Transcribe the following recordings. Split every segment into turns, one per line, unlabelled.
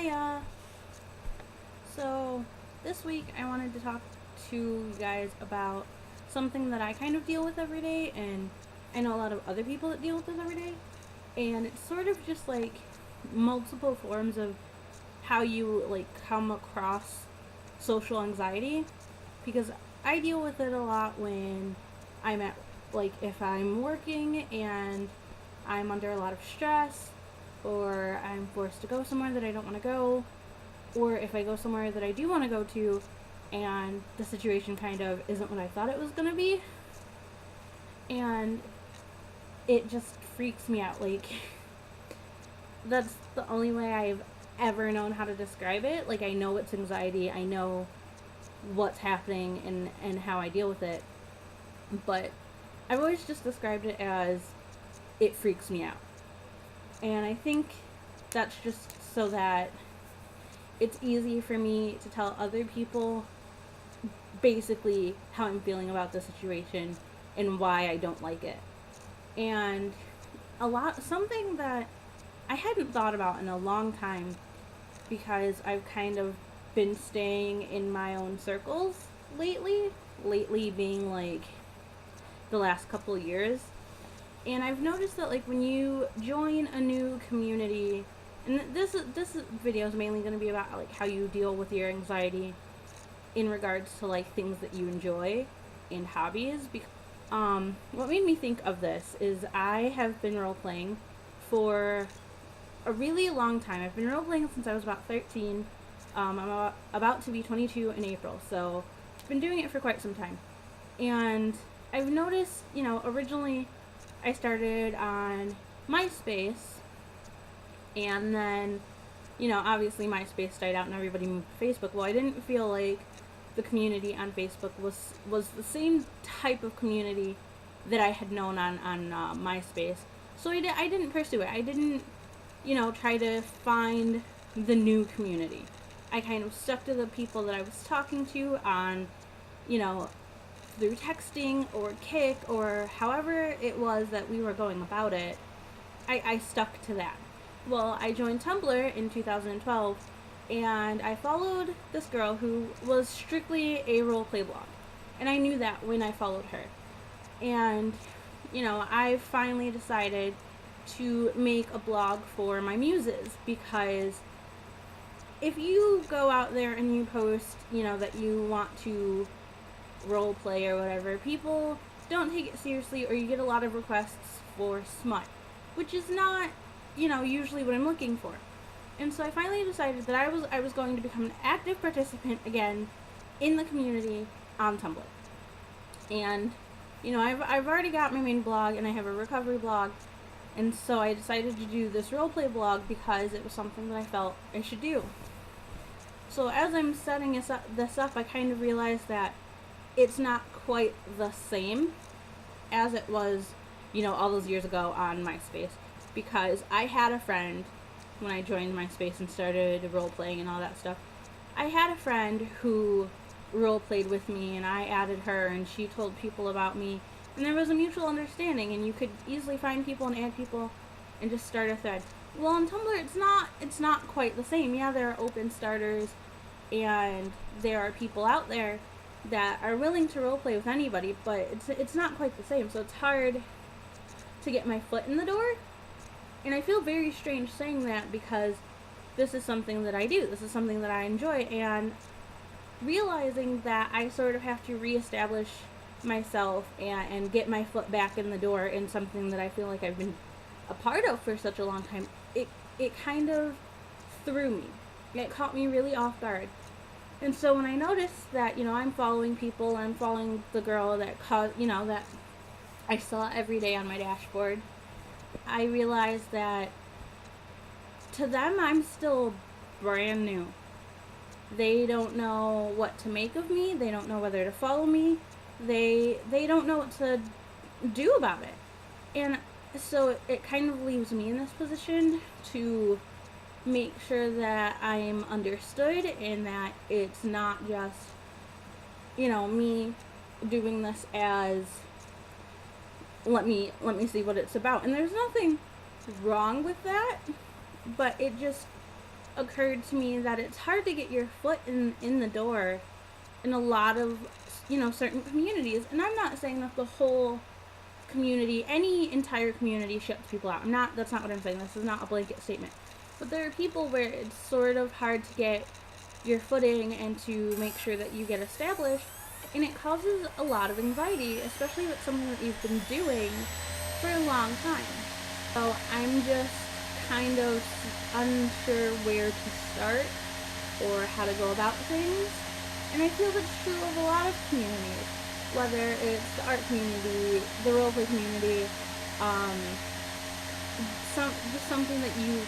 Hiya! So, this week I wanted to talk to you guys about something that I kind of deal with every day, and I know a lot of other people that deal with this every day. And it's sort of just like multiple forms of how you like come across social anxiety, because I deal with it a lot when I'm at, like, if I'm working and I'm under a lot of stress, or I'm forced to go somewhere that I don't want to go, or if I go somewhere that I do want to go to and the situation kind of isn't what I thought it was going to be, and it just freaks me out. Like, that's the only way I've ever known how to describe it. Like, I know it's anxiety, I know what's happening and how I deal with it, but I've always just described it as it freaks me out. And I think that's just so that it's easy for me to tell other people basically how I'm feeling about the situation and why I don't like it. And something that I hadn't thought about in a long time, because I've kind of been staying in my own circles lately being like the last couple years. And I've noticed that, like, when you join a new community, and this video is mainly going to be about like how you deal with your anxiety in regards to like things that you enjoy and hobbies. What made me think of this is I have been role playing for a really long time. I've been role playing since I was about 13. I'm about to be 22 in April, so I've been doing it for quite some time. And I've noticed, originally I started on MySpace, and then, obviously MySpace died out and everybody moved to Facebook. Well, I didn't feel like the community on Facebook was the same type of community that I had known on MySpace. So I didn't pursue it. I didn't, try to find the new community. I kind of stuck to the people that I was talking to on, through texting or Kik or however it was that we were going about it. I stuck to that. Well, I joined Tumblr in 2012, and I followed this girl who was strictly a roleplay blog. And I knew that when I followed her. And, I finally decided to make a blog for my muses, because if you go out there and you post, that you want to role play or whatever, people don't take it seriously, or you get a lot of requests for smut, which is not, usually what I'm looking for. And so I finally decided that I was going to become an active participant again in the community on Tumblr. And, I've already got my main blog, and I have a recovery blog, and so I decided to do this roleplay blog because it was something that I felt I should do. So as I'm setting this up, I kind of realized that it's not quite the same as it was, all those years ago on MySpace, because I had a friend when I joined MySpace and started role-playing and all that stuff. I had a friend who role-played with me, and I added her, and she told people about me, and there was a mutual understanding, and you could easily find people and add people and just start a thread. Well, on Tumblr, it's not quite the same. Yeah, there are open starters, and there are people out there that are willing to roleplay with anybody, but it's not quite the same, so it's hard to get my foot in the door. And I feel very strange saying that, because this is something that I do. This is something that I enjoy, and realizing that I sort of have to reestablish myself and get my foot back in the door in something that I feel like I've been a part of for such a long time, it kind of threw me. It caught me really off guard. And so when I noticed that, I'm following people, I'm following the girl that that I saw every day on my dashboard, I realized that to them, I'm still brand new. They don't know what to make of me. They don't know whether to follow me. They don't know what to do about it. And so it kind of leaves me in this position to make sure that I'm understood, and that it's not just, me doing this as let me see what it's about. And there's nothing wrong with that, but it just occurred to me that it's hard to get your foot in the door in a lot of, certain communities. And I'm not saying that the whole community, any entire community shuts people out. That's not what I'm saying. This is not a blanket statement. But there are people where it's sort of hard to get your footing and to make sure that you get established. And it causes a lot of anxiety, especially if it's something that you've been doing for a long time. So I'm just kind of unsure where to start or how to go about things. And I feel that's true of a lot of communities, whether it's the art community, the roleplay community, just something that you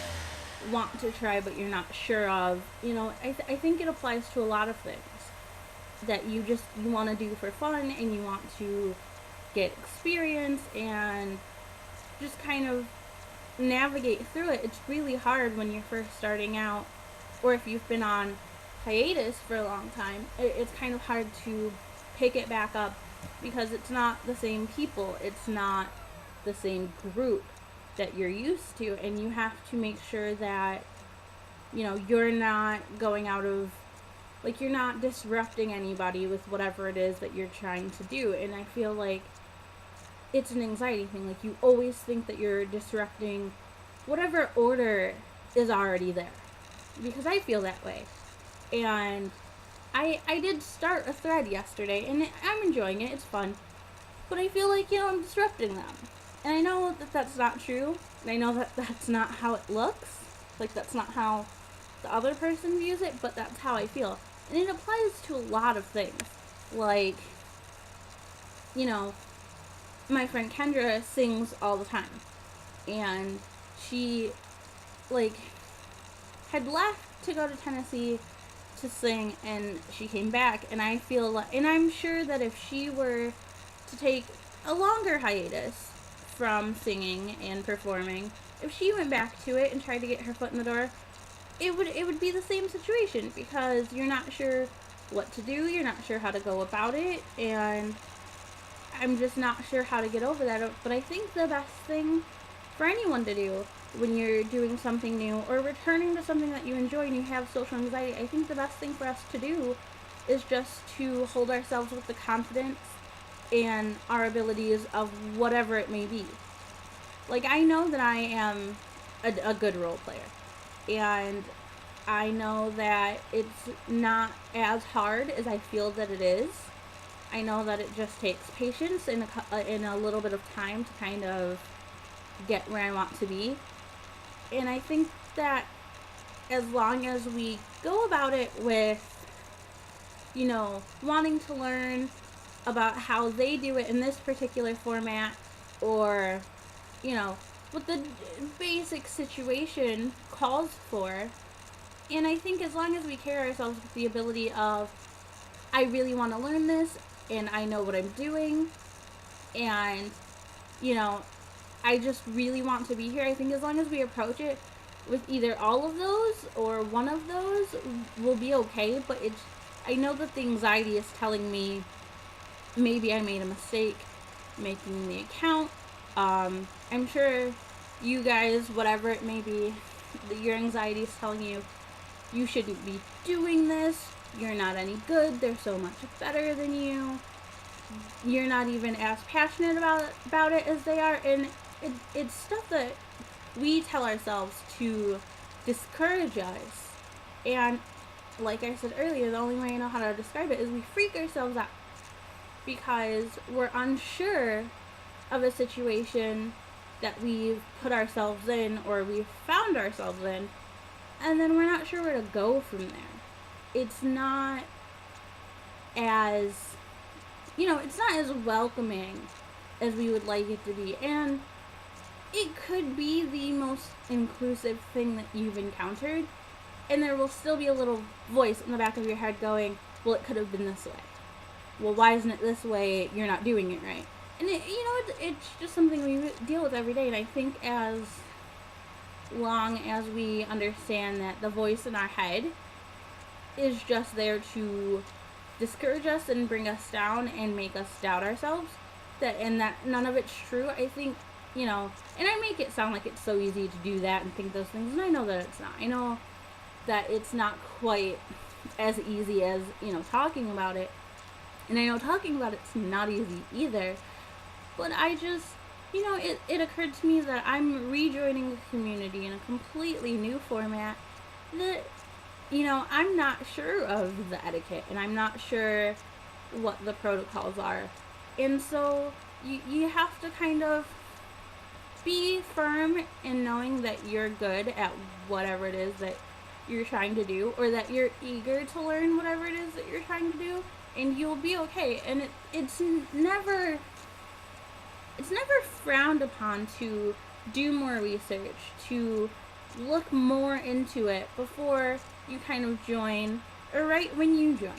want to try but you're not sure of. I think it applies to a lot of things that you want to do for fun, and you want to get experience and just kind of navigate through it. It's really hard when you're first starting out, or if you've been on hiatus for a long time. It's kind of hard to pick it back up because it's not the same people, it's not the same group that you're used to, and you have to make sure that you're not going out of, like, you're not disrupting anybody with whatever it is that you're trying to do. And I feel like it's an anxiety thing. Like, you always think that you're disrupting whatever order is already there, because I feel that way. And I did start a thread yesterday, and I'm enjoying it. It's fun, but I feel like I'm disrupting them, and I know that that's not true, and I know that that's not how it looks. Like, that's not how the other person views it, but that's how I feel. And it applies to a lot of things. Like, my friend Kendra sings all the time, and she, like, had left to go to Tennessee to sing, and she came back, and I feel like, and I'm sure that if she were to take a longer hiatus from singing and performing, if she went back to it and tried to get her foot in the door, it would be the same situation, because you're not sure what to do, you're not sure how to go about it, and I'm just not sure how to get over that. But I think the best thing for anyone to do when you're doing something new or returning to something that you enjoy and you have social anxiety, I think the best thing for us to do is just to hold ourselves with the confidence and our abilities of whatever it may be. Like, I know that I am a good role player, and I know that it's not as hard as I feel that it is. I know that it just takes patience and a little bit of time to kind of get where I want to be. And I think that as long as we go about it with, wanting to learn about how they do it in this particular format, or, what the basic situation calls for. And I think as long as we carry ourselves with the ability of, I really want to learn this, and I know what I'm doing, and, I just really want to be here. I think as long as we approach it with either all of those or one of those, we'll be okay. But I know that the anxiety is telling me maybe I made a mistake making the account. I'm sure you guys, whatever it may be, your anxiety is telling you you shouldn't be doing this. You're not any good. They're so much better than you. You're not even as passionate about it as they are. And it's stuff that we tell ourselves to discourage us. And like I said earlier, the only way I know how to describe it is we freak ourselves out because we're unsure of a situation that we've put ourselves in or we've found ourselves in, and then we're not sure where to go from there. It's not as, it's not as welcoming as we would like it to be. And it could be the most inclusive thing that you've encountered, and there will still be a little voice in the back of your head going, well, it could have been this way. Well, why isn't it this way? You're not doing it right. And it's just something we deal with every day. And I think as long as we understand that the voice in our head is just there to discourage us and bring us down and make us doubt ourselves, that none of it's true, I think, and I make it sound like it's so easy to do that and think those things, and I know that it's not. I know that it's not quite as easy as, talking about it. And I know talking about it's not easy either. But I just, it occurred to me that I'm rejoining a community in a completely new format that, I'm not sure of the etiquette and I'm not sure what the protocols are. And so you have to kind of be firm in knowing that you're good at whatever it is that you're trying to do, or that you're eager to learn whatever it is that you're trying to do, and you'll be okay. And it's never frowned upon to do more research, to look more into it before you kind of join, or right when you join.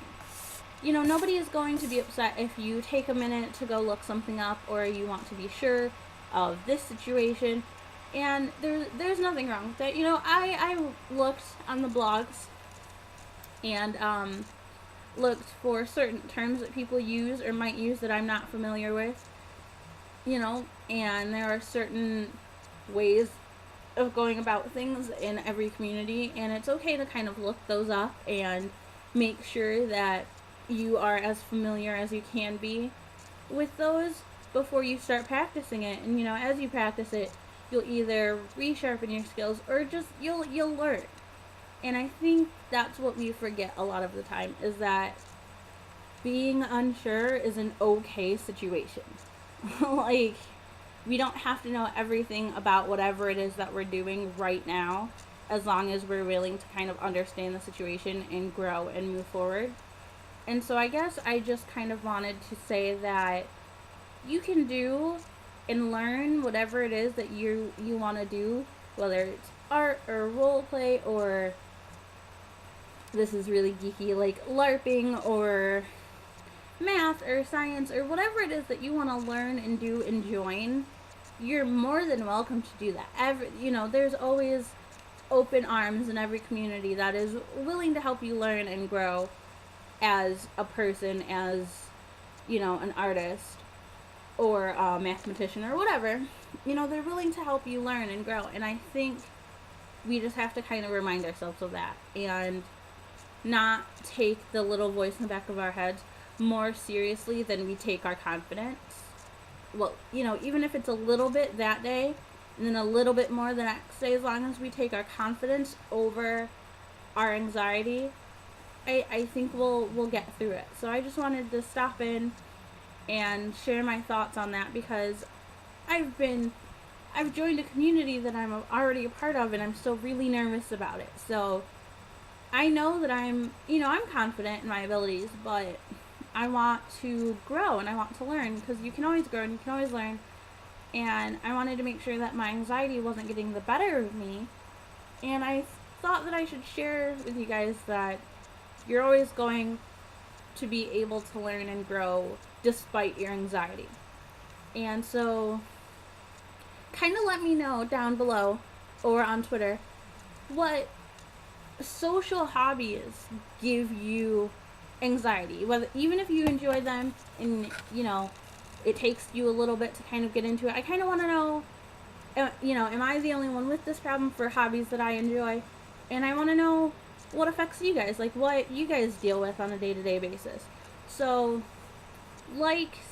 Nobody is going to be upset if you take a minute to go look something up, or you want to be sure of this situation. And there's nothing wrong with that. I looked on the blogs and looked for certain terms that people use or might use that I'm not familiar with. And there are certain ways of going about things in every community, and it's okay to kind of look those up and make sure that you are as familiar as you can be with those before you start practicing it. And as you practice it, you'll either resharpen your skills or just you'll learn. And I think that's what we forget a lot of the time, is that being unsure is an okay situation. Like, we don't have to know everything about whatever it is that we're doing right now, as long as we're willing to kind of understand the situation and grow and move forward. And so I guess I just kind of wanted to say that you can do and learn whatever it is that you want to do, whether it's art or role play, or this is really geeky, like LARPing or math or science, or whatever it is that you want to learn and do and join. You're more than welcome to do that. There's always open arms in every community that is willing to help you learn and grow as a person, as an artist or a mathematician or whatever. They're willing to help you learn and grow. And I think we just have to kind of remind ourselves of that, and not take the little voice in the back of our heads more seriously than we take our confidence. Well, even if it's a little bit that day and then a little bit more the next day, as long as we take our confidence over our anxiety, I think we'll get through it. So I just wanted to stop in and share my thoughts on that, because I've joined a community that I'm already a part of, and I'm still really nervous about it. So I know that I'm confident in my abilities, but I want to grow and I want to learn, because you can always grow and you can always learn. And I wanted to make sure that my anxiety wasn't getting the better of me. And I thought that I should share with you guys that you're always going to be able to learn and grow despite your anxiety. And so kind of let me know down below or on Twitter what social hobbies give you anxiety, whether even if you enjoy them and it takes you a little bit to kind of get into it. I kind of want to know, am I the only one with this problem for hobbies that I enjoy? And I want to know what affects you guys, like what you guys deal with on a day-to-day basis. So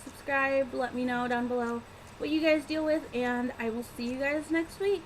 subscribe, let me know down below what you guys deal with, and I will see you guys next week.